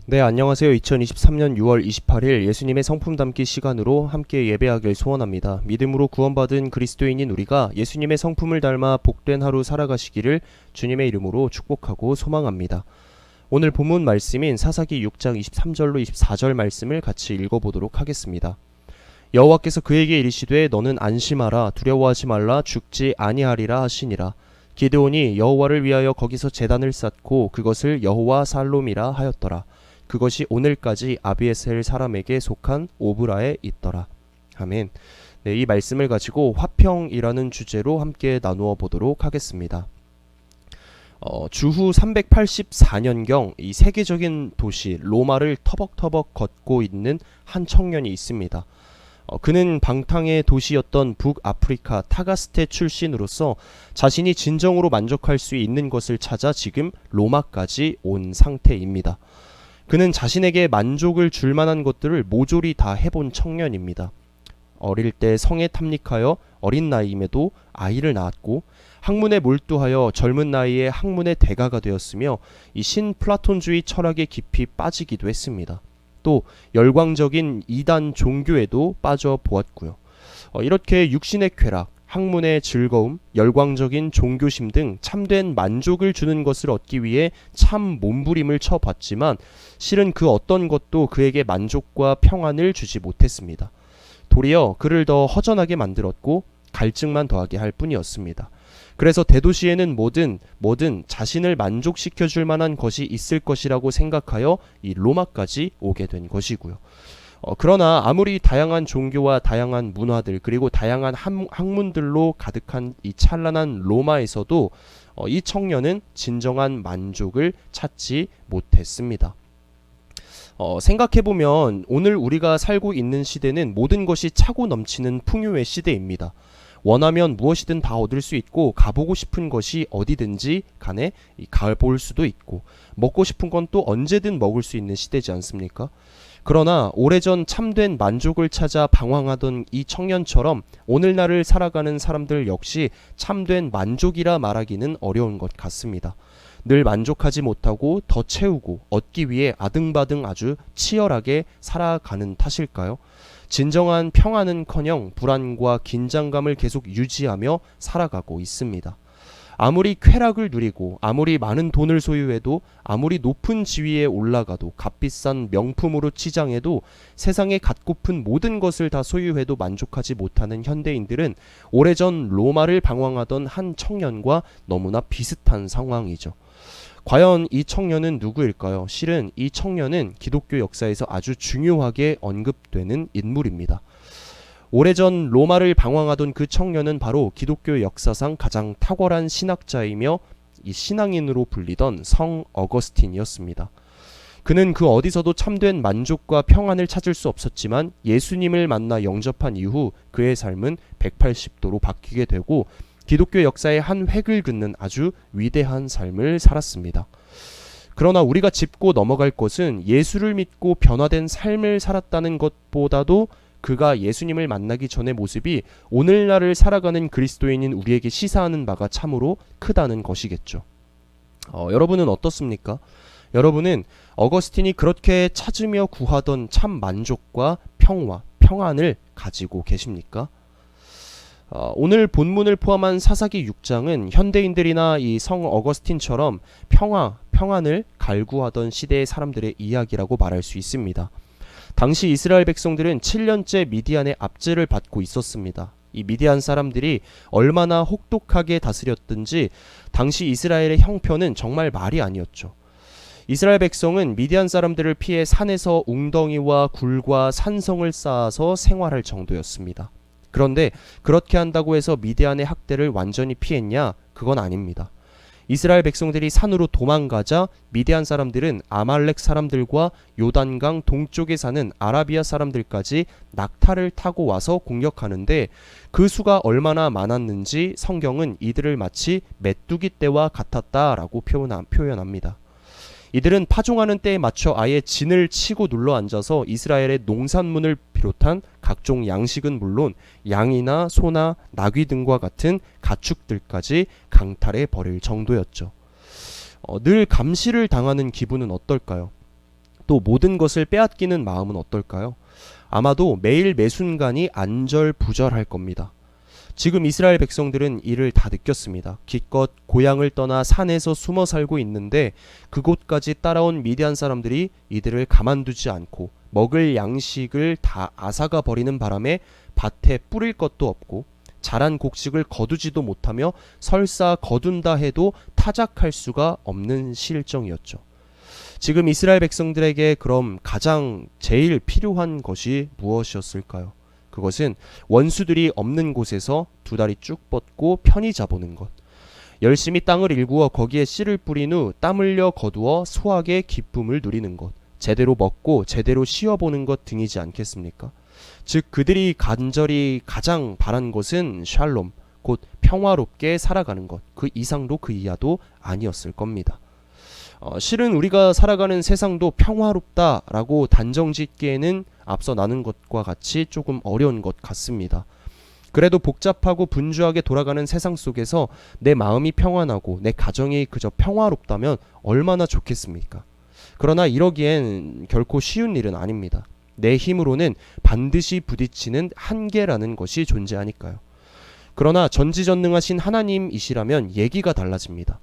네, 안녕하세요. 2023년 6월 28일 예수님의 성품 담기 시간으로 함께 예배하길 소원합니다. 믿음으로 구원받은 그리스도인인 우리가 예수님의 성품을 닮아 복된 하루 살아가시기를 주님의 이름으로 축복하고 소망합니다. 오늘 본문 말씀인 사사기 6장 23절로 24절 말씀을 같이 읽어보도록 하겠습니다. 여호와께서 그에게 이르시되 너는 안심하라 두려워하지 말라 죽지 아니하리라 하시니라. 기드온이 여호와를 위하여 거기서 제단을 쌓고 그것을 여호와 살롬이라 하였더라. 그것이 오늘까지 아비에셀 사람에게 속한 오브라에 있더라. 아멘. 네, 이 말씀을 가지고 화평이라는 주제로 함께 나누어 보도록 하겠습니다. 주후 384년경 이 세계적인 도시 로마를 터벅터벅 걷고 있는 한 청년이 있습니다. 그는 방탕의 도시였던 북아프리카 타가스테 출신으로서 자신이 진정으로 만족할 수 있는 것을 찾아 지금 로마까지 온 상태입니다. 그는 자신에게 만족을 줄 만한 것들을 모조리 다 해본 청년입니다. 어릴 때 성에 탐닉하여 어린 나이임에도 아이를 낳았고 학문에 몰두하여 젊은 나이에 학문의 대가가 되었으며 이 신플라톤주의 철학에 깊이 빠지기도 했습니다. 또 열광적인 이단 종교에도 빠져보았고요. 이렇게 육신의 쾌락, 학문의 즐거움, 열광적인 종교심 등 참된 만족을 주는 것을 얻기 위해 참 몸부림을 쳐봤지만 실은 그 어떤 것도 그에게 만족과 평안을 주지 못했습니다. 도리어 그를 더 허전하게 만들었고 갈증만 더하게 할 뿐이었습니다. 그래서 대도시에는 뭐든 자신을 만족시켜 줄 만한 것이 있을 것이라고 생각하여 이 로마까지 오게 된 것이고요. 그러나 아무리 다양한 종교와 다양한 문화들 그리고 다양한 학문들로 가득한 이 찬란한 로마에서도 이 청년은 진정한 만족을 찾지 못했습니다. 생각해보면 오늘 우리가 살고 있는 시대는 모든 것이 차고 넘치는 풍요의 시대입니다. 원하면 무엇이든 다 얻을 수 있고 가보고 싶은 것이 어디든지 간에 가볼 수도 있고 먹고 싶은 건 또 언제든 먹을 수 있는 시대지 않습니까? 그러나 오래전 참된 만족을 찾아 방황하던 이 청년처럼 오늘날을 살아가는 사람들 역시 참된 만족이라 말하기는 어려운 것 같습니다. 늘 만족하지 못하고 더 채우고 얻기 위해 아등바등 아주 치열하게 살아가는 탓일까요? 진정한 평안은커녕 불안과 긴장감을 계속 유지하며 살아가고 있습니다. 아무리 쾌락을 누리고 아무리 많은 돈을 소유해도 아무리 높은 지위에 올라가도 값비싼 명품으로 치장해도 세상에 갖고픈 모든 것을 다 소유해도 만족하지 못하는 현대인들은 오래전 로마를 방황하던 한 청년과 너무나 비슷한 상황이죠. 과연 이 청년은 누구일까요? 실은 이 청년은 기독교 역사에서 아주 중요하게 언급되는 인물입니다. 오래전 로마를 방황하던 그 청년은 바로 기독교 역사상 가장 탁월한 신학자이며 이 신앙인으로 불리던 성 어거스틴이었습니다. 그는 그 어디서도 참된 만족과 평안을 찾을 수 없었지만 예수님을 만나 영접한 이후 그의 삶은 180도로 바뀌게 되고 기독교 역사의 한 획을 긋는 아주 위대한 삶을 살았습니다. 그러나 우리가 짚고 넘어갈 것은 예수를 믿고 변화된 삶을 살았다는 것보다도 그가 예수님을 만나기 전의 모습이 오늘날을 살아가는 그리스도인인 우리에게 시사하는 바가 참으로 크다는 것이겠죠. 여러분은 어떻습니까? 여러분은 어거스틴이 그렇게 찾으며 구하던 참 만족과 평화, 평안을 가지고 계십니까? 오늘 본문을 포함한 사사기 6장은 현대인들이나 이 성 어거스틴처럼 평안을 갈구하던 시대의 사람들의 이야기라고 말할 수 있습니다. 당시 이스라엘 백성들은 7년째 미디안의 압제를 받고 있었습니다. 이 미디안 사람들이 얼마나 혹독하게 다스렸든지 당시 이스라엘의 형편은 정말 말이 아니었죠. 이스라엘 백성은 미디안 사람들을 피해 산에서 웅덩이와 굴과 산성을 쌓아서 생활할 정도였습니다. 그런데 그렇게 한다고 해서 미디안의 학대를 완전히 피했냐? 그건 아닙니다. 이스라엘 백성들이 산으로 도망가자 미디안 사람들은 아말렉 사람들과 요단강 동쪽에 사는 아라비아 사람들까지 낙타를 타고 와서 공격하는데 그 수가 얼마나 많았는지 성경은 이들을 마치 메뚜기 떼와 같았다라고 표현합니다. 이들은 파종하는 때에 맞춰 아예 진을 치고 눌러 앉아서 이스라엘의 농산물을 비롯한 각종 양식은 물론 양이나 소나 나귀 등과 같은 가축들까지 강탈해 버릴 정도였죠. 늘 감시를 당하는 기분은 어떨까요? 또 모든 것을 빼앗기는 마음은 어떨까요? 아마도 매일 매순간이 안절부절할 겁니다. 지금 이스라엘 백성들은 이를 다 느꼈습니다. 기껏 고향을 떠나 산에서 숨어 살고 있는데 그곳까지 따라온 미디안 사람들이 이들을 가만두지 않고 먹을 양식을 다 앗아가 버리는 바람에 밭에 뿌릴 것도 없고 자란 곡식을 거두지도 못하며 설사 거둔다 해도 타작할 수가 없는 실정이었죠. 지금 이스라엘 백성들에게 그럼 가장 제일 필요한 것이 무엇이었을까요? 그것은 원수들이 없는 곳에서 두 다리 쭉 뻗고 편히 자보는 것. 열심히 땅을 일구어 거기에 씨를 뿌린 후 땀 흘려 거두어 소확의 기쁨을 누리는 것. 제대로 먹고 제대로 쉬어보는 것 등이지 않겠습니까? 즉 그들이 간절히 가장 바란 것은 샬롬, 곧 평화롭게 살아가는 것. 그 이상도 그 이하도 아니었을 겁니다. 실은 우리가 살아가는 세상도 평화롭다라고 단정짓기에는 앞서 나눈 것과 같이 조금 어려운 것 같습니다. 그래도 복잡하고 분주하게 돌아가는 세상 속에서 내 마음이 평안하고 내 가정이 그저 평화롭다면 얼마나 좋겠습니까? 그러나 이러기엔 결코 쉬운 일은 아닙니다. 내 힘으로는 반드시 부딪히는 한계라는 것이 존재하니까요. 그러나 전지전능하신 하나님이시라면 얘기가 달라집니다.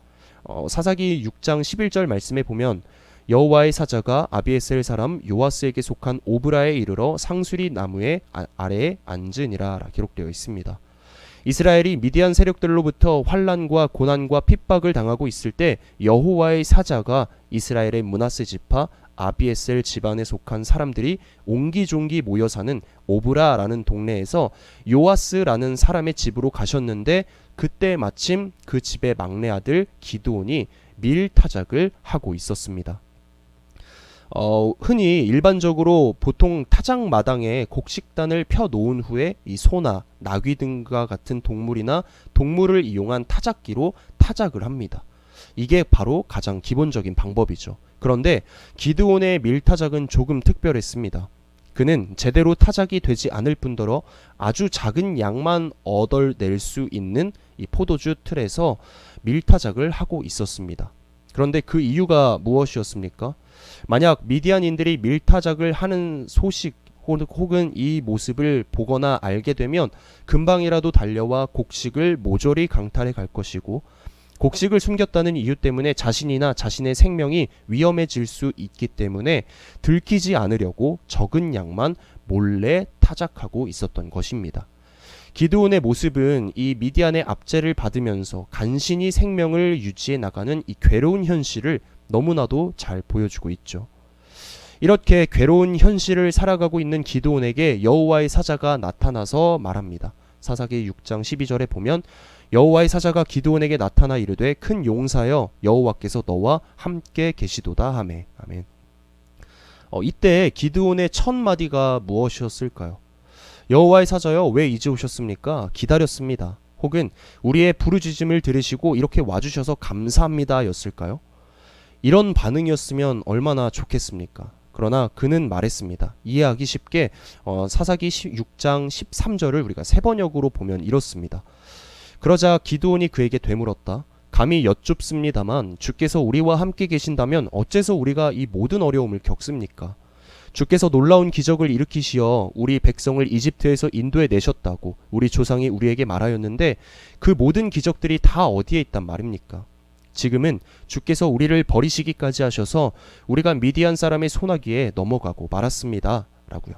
사사기 6장 11절 말씀에 보면 여호와의 사자가 아비에셀 사람 요아스에게 속한 오브라에 이르러 상수리 나무의 아래에 앉으니라 기록되어 있습니다. 이스라엘이 미디안 세력들로부터 환난과 고난과 핍박을 당하고 있을 때 여호와의 사자가 이스라엘의 므낫세 지파 아비에셀 집안에 속한 사람들이 옹기종기 모여 사는 오브라라는 동네에서 요아스라는 사람의 집으로 가셨는데 그때 마침 그 집의 막내 아들 기드온이 밀타작을 하고 있었습니다. 흔히 일반적으로 보통 타작 마당에 곡식단을 펴 놓은 후에 이 소나 나귀 등과 같은 동물이나 동물을 이용한 타작기로 타작을 합니다. 이게 바로 가장 기본적인 방법이죠. 그런데 기드온의 밀타작은 조금 특별했습니다. 그는 제대로 타작이 되지 않을 뿐더러 아주 작은 양만 얻어낼 수 있는 이 포도주 틀에서 밀타작을 하고 있었습니다. 그런데 그 이유가 무엇이었습니까? 만약 미디안인들이 밀타작을 하는 소식 혹은 이 모습을 보거나 알게 되면 금방이라도 달려와 곡식을 모조리 강탈해 갈 것이고 곡식을 숨겼다는 이유 때문에 자신이나 자신의 생명이 위험해질 수 있기 때문에 들키지 않으려고 적은 양만 몰래 타작하고 있었던 것입니다. 기드온의 모습은 이 미디안의 압제를 받으면서 간신히 생명을 유지해 나가는 이 괴로운 현실을 너무나도 잘 보여주고 있죠. 이렇게 괴로운 현실을 살아가고 있는 기드온에게 여호와의 사자가 나타나서 말합니다. 사사기 6장 12절에 보면 여호와의 사자가 기드온에게 나타나 이르되 큰 용사여 여호와께서 너와 함께 계시도다 하매. 아멘. 이때 기드온의 첫 마디가 무엇이었을까요? 여호와의 사자여 왜 이제 오셨습니까? 기다렸습니다. 혹은 우리의 부르짖음을 들으시고 이렇게 와주셔서 감사합니다 였을까요? 이런 반응이었으면 얼마나 좋겠습니까? 그러나 그는 말했습니다. 이해하기 쉽게 사사기 6장 13절을 우리가 세번역으로 보면 이렇습니다. 그러자 기드온이 그에게 되물었다. 감히 여쭙습니다만 주께서 우리와 함께 계신다면 어째서 우리가 이 모든 어려움을 겪습니까? 주께서 놀라운 기적을 일으키시어 우리 백성을 이집트에서 인도해 내셨다고 우리 조상이 우리에게 말하였는데 그 모든 기적들이 다 어디에 있단 말입니까? 지금은 주께서 우리를 버리시기까지 하셔서 우리가 미디안 사람의 손아귀에 넘어가고 말았습니다. 라고요.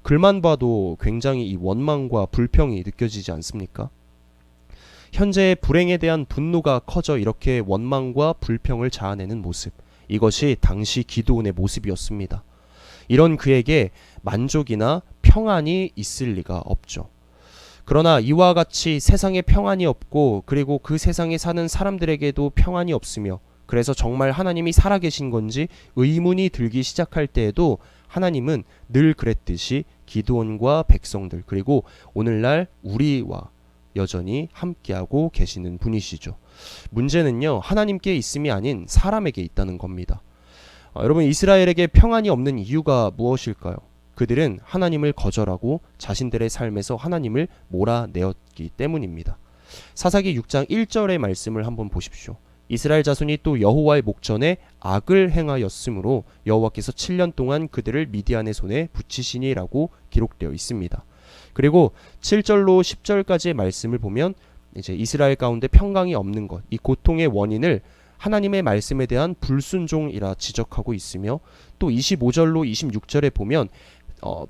글만 봐도 굉장히 이 원망과 불평이 느껴지지 않습니까? 현재의 불행에 대한 분노가 커져 이렇게 원망과 불평을 자아내는 모습. 이것이 당시 기드온의 모습이었습니다. 이런 그에게 만족이나 평안이 있을 리가 없죠. 그러나 이와 같이 세상에 평안이 없고 그리고 그 세상에 사는 사람들에게도 평안이 없으며 그래서 정말 하나님이 살아계신 건지 의문이 들기 시작할 때에도 하나님은 늘 그랬듯이 기드온과 백성들 그리고 오늘날 우리와 여전히 함께하고 계시는 분이시죠. 문제는요, 하나님께 있음이 아닌 사람에게 있다는 겁니다. 여러분, 이스라엘에게 평안이 없는 이유가 무엇일까요? 그들은 하나님을 거절하고 자신들의 삶에서 하나님을 몰아내었기 때문입니다. 사사기 6장 1절의 말씀을 한번 보십시오. 이스라엘 자손이 또 여호와의 목전에 악을 행하였으므로 여호와께서 7년 동안 그들을 미디안의 손에 붙이시니라고 기록되어 있습니다. 그리고 7절로 10절까지의 말씀을 보면 이제 이스라엘 가운데 평강이 없는 것, 이 고통의 원인을 하나님의 말씀에 대한 불순종이라 지적하고 있으며, 또 25절로 26절에 보면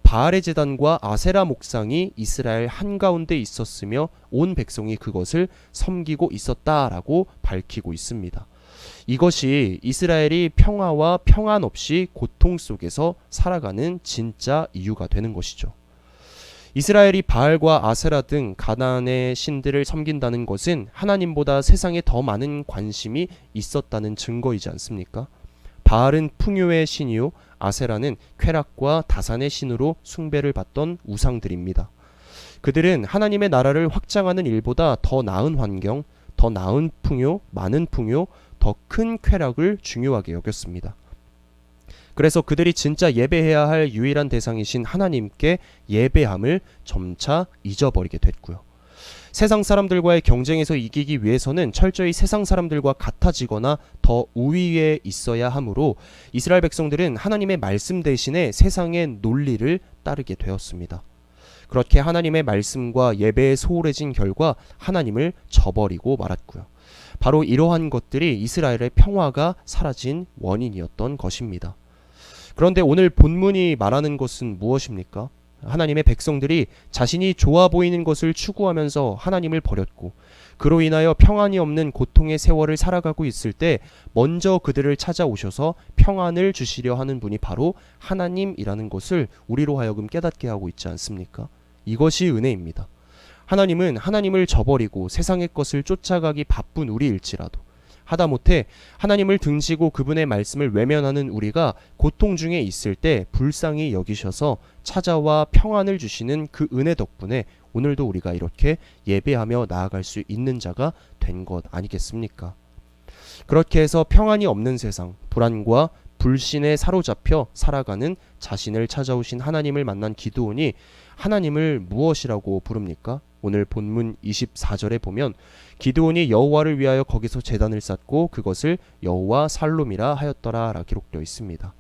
바알의 제단과 아세라 목상이 이스라엘 한가운데 있었으며 온 백성이 그것을 섬기고 있었다라고 밝히고 있습니다. 이것이 이스라엘이 평화와 평안 없이 고통 속에서 살아가는 진짜 이유가 되는 것이죠. 이스라엘이 바알과 아세라 등 가나안의 신들을 섬긴다는 것은 하나님보다 세상에 더 많은 관심이 있었다는 증거이지 않습니까? 바알은 풍요의 신이요, 아세라는 쾌락과 다산의 신으로 숭배를 받던 우상들입니다. 그들은 하나님의 나라를 확장하는 일보다 더 나은 환경, 더 나은 풍요, 많은 풍요, 더 큰 쾌락을 중요하게 여겼습니다. 그래서 그들이 진짜 예배해야 할 유일한 대상이신 하나님께 예배함을 점차 잊어버리게 됐고요. 세상 사람들과의 경쟁에서 이기기 위해서는 철저히 세상 사람들과 같아지거나 더 우위에 있어야 하므로 이스라엘 백성들은 하나님의 말씀 대신에 세상의 논리를 따르게 되었습니다. 그렇게 하나님의 말씀과 예배에 소홀해진 결과 하나님을 저버리고 말았고요. 바로 이러한 것들이 이스라엘의 평화가 사라진 원인이었던 것입니다. 그런데 오늘 본문이 말하는 것은 무엇입니까? 하나님의 백성들이 자신이 좋아 보이는 것을 추구하면서 하나님을 버렸고, 그로 인하여 평안이 없는 고통의 세월을 살아가고 있을 때 먼저 그들을 찾아오셔서 평안을 주시려 하는 분이 바로 하나님이라는 것을 우리로 하여금 깨닫게 하고 있지 않습니까? 이것이 은혜입니다. 하나님은 하나님을 저버리고 세상의 것을 쫓아가기 바쁜 우리일지라도 하다못해 하나님을 등지고 그분의 말씀을 외면하는 우리가 고통 중에 있을 때 불쌍히 여기셔서 찾아와 평안을 주시는 그 은혜 덕분에 오늘도 우리가 이렇게 예배하며 나아갈 수 있는 자가 된 것 아니겠습니까? 그렇게 해서 평안이 없는 세상, 불안과 불신에 사로잡혀 살아가는 자신을 찾아오신 하나님을 만난 기드온이 하나님을 무엇이라고 부릅니까? 오늘 본문 24절에 보면 기드온이 여호와를 위하여 거기서 제단을 쌓고 그것을 여호와 살롬이라 하였더라 기록되어 있습니다.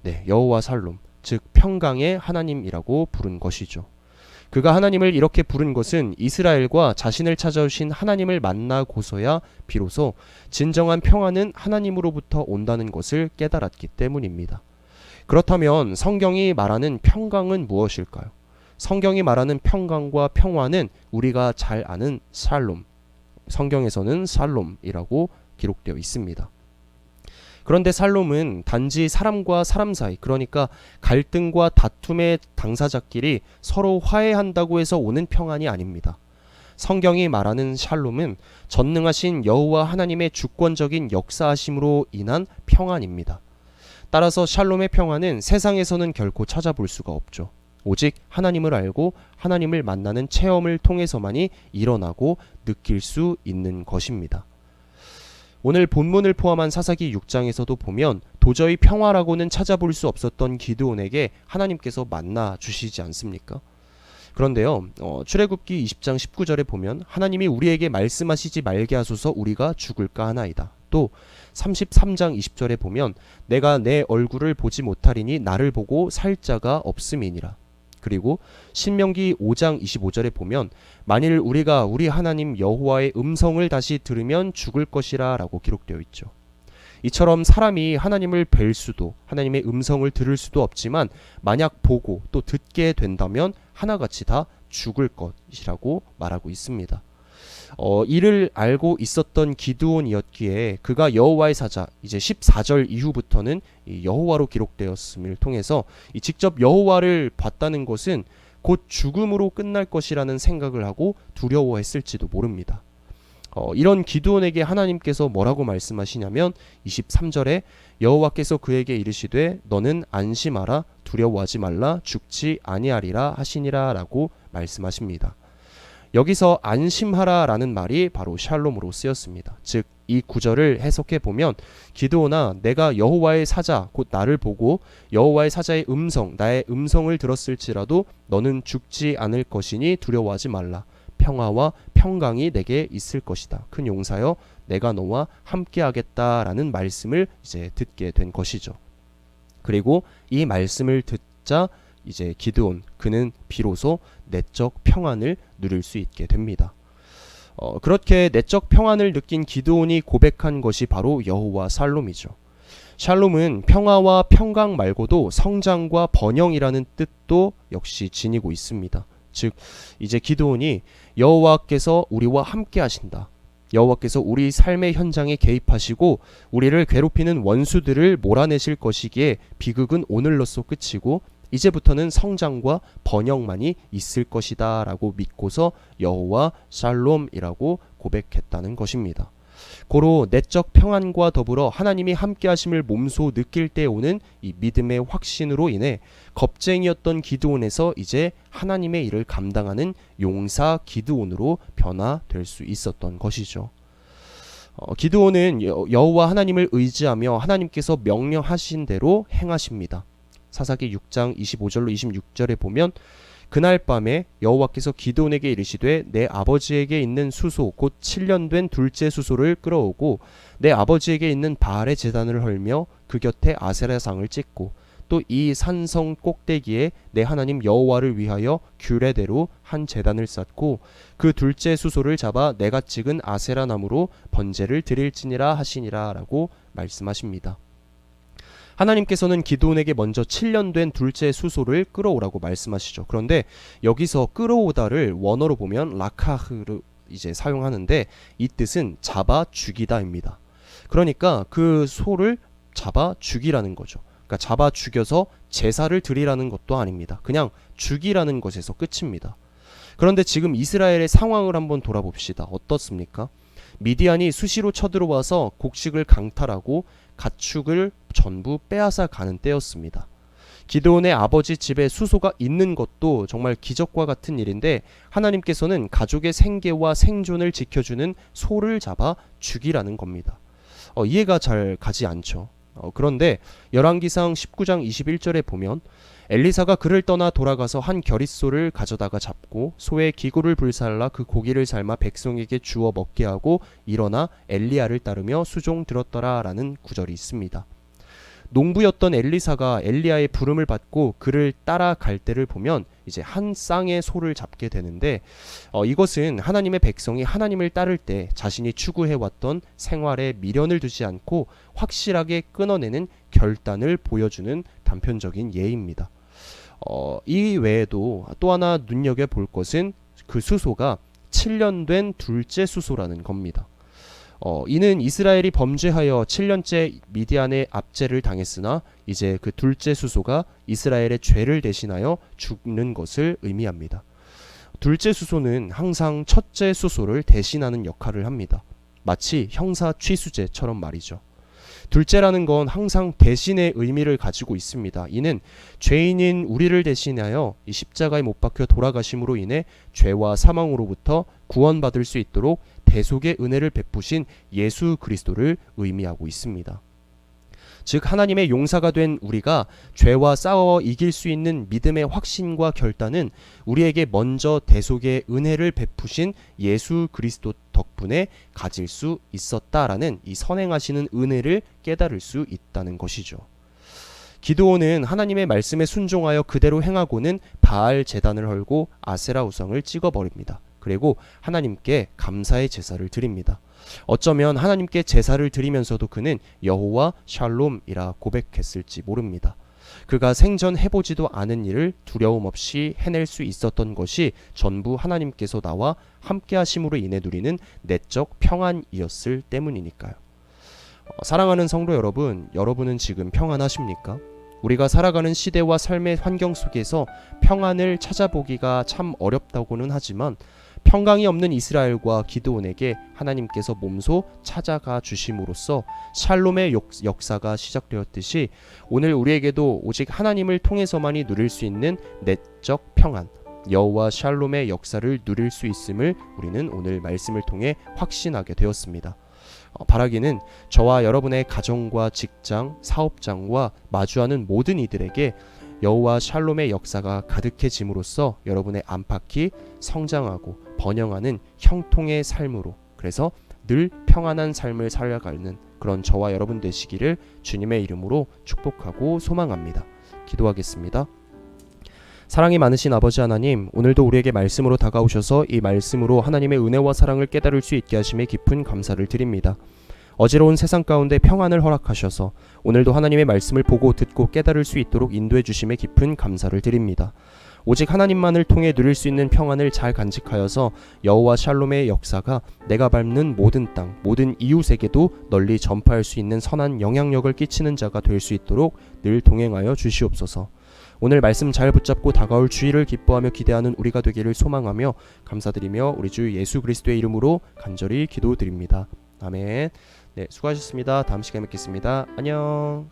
네, 여호와 살롬, 즉 평강의 하나님이라고 부른 것이죠. 그가 하나님을 이렇게 부른 것은 이스라엘과 자신을 찾아오신 하나님을 만나고서야 비로소 진정한 평안은 하나님으로부터 온다는 것을 깨달았기 때문입니다. 그렇다면 성경이 말하는 평강은 무엇일까요? 성경이 말하는 평강과 평화는 우리가 잘 아는 샬롬, 성경에서는 살롬이라고 기록되어 있습니다. 그런데 살롬은 단지 사람과 사람 사이, 그러니까 갈등과 다툼의 당사자끼리 서로 화해한다고 해서 오는 평안이 아닙니다. 성경이 말하는 샬롬은 전능하신 여호와 하나님의 주권적인 역사하심으로 인한 평안입니다. 따라서 샬롬의 평안은 세상에서는 결코 찾아볼 수가 없죠. 오직 하나님을 알고 하나님을 만나는 체험을 통해서만이 일어나고 느낄 수 있는 것입니다. 오늘 본문을 포함한 사사기 6장에서도 보면 도저히 평화라고는 찾아볼 수 없었던 기드온에게 하나님께서 만나 주시지 않습니까? 그런데요, 출애굽기 20장 19절에 보면 하나님이 우리에게 말씀하시지 말게 하소서 우리가 죽을까 하나이다. 또 33장 20절에 보면 내가 내 얼굴을 보지 못하리니 나를 보고 살 자가 없음이니라. 그리고 신명기 5장 25절에 보면 만일 우리가 우리 하나님 여호와의 음성을 다시 들으면 죽을 것이라 라고 기록되어 있죠. 이처럼 사람이 하나님을 뵐 수도 하나님의 음성을 들을 수도 없지만 만약 보고 또 듣게 된다면 하나같이 다 죽을 것이라고 말하고 있습니다. 이를 알고 있었던 기드온이었기에 그가 여호와의 사자, 이제 14절 이후부터는 여호와로 기록되었음을 통해서 직접 여호와를 봤다는 것은 곧 죽음으로 끝날 것이라는 생각을 하고 두려워했을지도 모릅니다. 이런 기드온에게 하나님께서 뭐라고 말씀하시냐면 23절에 여호와께서 그에게 이르시되 너는 안심하라 두려워하지 말라 죽지 아니하리라 하시니라 라고 말씀하십니다. 여기서 안심하라 라는 말이 바로 샬롬으로 쓰였습니다. 즉 이 구절을 해석해 보면 기드온아 내가 여호와의 사자 곧 나를 보고 여호와의 사자의 음성 나의 음성을 들었을지라도 너는 죽지 않을 것이니 두려워하지 말라. 평화와 평강이 내게 있을 것이다. 큰 용사여, 내가 너와 함께하겠다라는 말씀을 이제 듣게 된 것이죠. 그리고 이 말씀을 듣자 이제 기드온, 그는 비로소 내적 평안을 누릴 수 있게 됩니다. 그렇게 내적 평안을 느낀 기드온이 고백한 것이 바로 여호와 샬롬이죠. 샬롬은 평화와 평강 말고도 성장과 번영이라는 뜻도 역시 지니고 있습니다. 즉 이제 기드온이 여호와께서 우리와 함께 하신다. 여호와께서 우리 삶의 현장에 개입하시고 우리를 괴롭히는 원수들을 몰아내실 것이기에 비극은 오늘로써 끝이고 이제부터는 성장과 번영만이 있을 것이다 라고 믿고서 여호와 샬롬이라고 고백했다는 것입니다. 고로 내적 평안과 더불어 하나님이 함께 하심을 몸소 느낄 때 오는 이 믿음의 확신으로 인해 겁쟁이였던 기드온에서 이제 하나님의 일을 감당하는 용사 기드온으로 변화될 수 있었던 것이죠. 기드온은 여호와 하나님을 의지하며 하나님께서 명령하신 대로 행하십니다. 사사기 6장 25절로 26절에 보면 그날 밤에 여호와께서 기드온에게 이르시되 내 아버지에게 있는 수소 곧 7년 된 둘째 수소를 끌어오고 내 아버지에게 있는 바알의 제단을 헐며 그 곁에 아세라상을 찍고 또 이 산성 꼭대기에 내 하나님 여호와를 위하여 규례대로 한 제단을 쌓고 그 둘째 수소를 잡아 내가 찍은 아세라 나무로 번제를 드릴지니라 하시니라 라고 말씀하십니다. 하나님께서는 기드온에게 먼저 7년 된 둘째 수소를 끌어오라고 말씀하시죠. 그런데 여기서 끌어오다를 원어로 보면 라카흐를 이제 사용하는데 이 뜻은 잡아 죽이다입니다. 그러니까 그 소를 잡아 죽이라는 거죠. 그러니까 잡아 죽여서 제사를 드리라는 것도 아닙니다. 그냥 죽이라는 것에서 끝입니다. 그런데 지금 이스라엘의 상황을 한번 돌아봅시다. 어떻습니까? 미디안이 수시로 쳐들어와서 곡식을 강탈하고 가축을 전부 빼앗아 가는 때였습니다. 기드온의 아버지 집에 수소가 있는 것도 정말 기적과 같은 일인데 하나님께서는 가족의 생계와 생존을 지켜주는 소를 잡아 죽이라는 겁니다. 이해가 잘 가지 않죠. 그런데 열왕기상 19장 21절에 보면 엘리사가 그를 떠나 돌아가서 한 겨릿소를 가져다가 잡고 소의 기구를 불살라 그 고기를 삶아 백성에게 주어 먹게 하고 일어나 엘리야를 따르며 수종 들었더라 라는 구절이 있습니다. 농부였던 엘리사가 엘리야의 부름을 받고 그를 따라갈 때를 보면 이제 한 쌍의 소를 잡게 되는데 이것은 하나님의 백성이 하나님을 따를 때 자신이 추구해왔던 생활에 미련을 두지 않고 확실하게 끊어내는 결단을 보여주는 단편적인 예입니다. 이 외에도 또 하나 눈여겨볼 것은 그 수소가 7년 된 둘째 수소라는 겁니다. 이는 이스라엘이 범죄하여 7년째 미디안의 압제를 당했으나 이제 그 둘째 수소가 이스라엘의 죄를 대신하여 죽는 것을 의미합니다. 둘째 수소는 항상 첫째 수소를 대신하는 역할을 합니다. 마치 형사 취수제처럼 말이죠. 둘째라는 건 항상 대신의 의미를 가지고 있습니다. 이는 죄인인 우리를 대신하여 이 십자가에 못 박혀 돌아가심으로 인해 죄와 사망으로부터 구원받을 수 있도록 대속의 은혜를 베푸신 예수 그리스도를 의미하고 있습니다. 즉 하나님의 용사가 된 우리가 죄와 싸워 이길 수 있는 믿음의 확신과 결단은 우리에게 먼저 대속의 은혜를 베푸신 예수 그리스도 덕분에 가질 수 있었다라는 이 선행하시는 은혜를 깨달을 수 있다는 것이죠. 기드온은 하나님의 말씀에 순종하여 그대로 행하고는 바알 제단을 헐고 아세라 우상을 찍어버립니다. 그리고 하나님께 감사의 제사를 드립니다. 어쩌면 하나님께 제사를 드리면서도 그는 여호와 샬롬이라 고백했을지 모릅니다. 그가 생전 해보지도 않은 일을 두려움 없이 해낼 수 있었던 것이 전부 하나님께서 나와 함께 하심으로 인해 누리는 내적 평안이었을 때문이니까요. 사랑하는 성도 여러분, 여러분은 지금 평안하십니까? 우리가 살아가는 시대와 삶의 환경 속에서 평안을 찾아보기가 참 어렵다고는 하지만 평강이 없는 이스라엘과 기드온에게 하나님께서 몸소 찾아가 주심으로써 샬롬의 역사가 시작되었듯이 오늘 우리에게도 오직 하나님을 통해서만이 누릴 수 있는 내적 평안, 여호와 샬롬의 역사를 누릴 수 있음을 우리는 오늘 말씀을 통해 확신하게 되었습니다. 바라기는 저와 여러분의 가정과 직장, 사업장과 마주하는 모든 이들에게 여호와 샬롬의 역사가 가득해짐으로써 여러분의 안팎이 성장하고 번영하는 형통의 삶으로, 그래서 늘 평안한 삶을 살아가는 그런 저와 여러분 되시기를 주님의 이름으로 축복하고 소망합니다. 기도하겠습니다. 사랑이 많으신 아버지 하나님, 오늘도 우리에게 말씀으로 다가오셔서 이 말씀으로 하나님의 은혜와 사랑을 깨달을 수 있게 하심에 깊은 감사를 드립니다. 어지러운 세상 가운데 평안을 허락하셔서 오늘도 하나님의 말씀을 보고 듣고 깨달을 수 있도록 인도해 주심에 깊은 감사를 드립니다. 오직 하나님만을 통해 누릴 수 있는 평안을 잘 간직하여서 여호와 샬롬의 역사가 내가 밟는 모든 땅, 모든 이웃에게도 널리 전파할 수 있는 선한 영향력을 끼치는 자가 될 수 있도록 늘 동행하여 주시옵소서. 오늘 말씀 잘 붙잡고 다가올 주일을 기뻐하며 기대하는 우리가 되기를 소망하며 감사드리며 우리 주 예수 그리스도의 이름으로 간절히 기도드립니다. 아멘. 네, 수고하셨습니다. 다음 시간에 뵙겠습니다. 안녕.